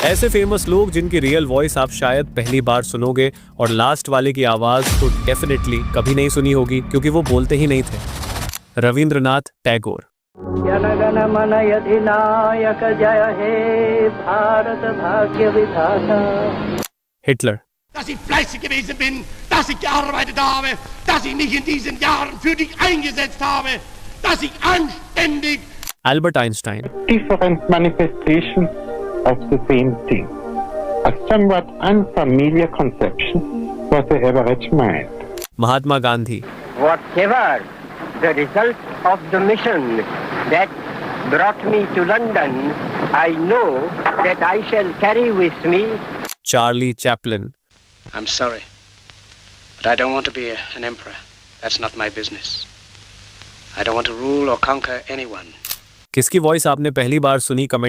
ऐसे फेमस लोग जिनकी रियल वॉइस आप शायद पहली बार सुनोगे और लास्ट वाले की आवाज तो डेफिनेटली कभी नहीं सुनी होगी क्योंकि वो बोलते ही नहीं थे। रविंद्रनाथ टैगोर। जनगण मन अधिनायक जय हे भारत भाग्य विधाता। Hitler. Dass ich fleißig gewesen bin, dass ich gearbeitet habe, dass ich mich in diesen Jahren für dich eingesetzt habe, dass ich anständig. Albert Einstein. Different manifestations of the same thing. A somewhat unfamiliar conception for the average mind. Mahatma Gandhi. Whatever the result of the mission that brought me to London, I know that I shall carry with me. Charlie Chaplin. I'm sorry, but I don't want to be an emperor. That's not my business. I don't want to rule or conquer anyone. किसकी voice आपने पहली बार सुनी comment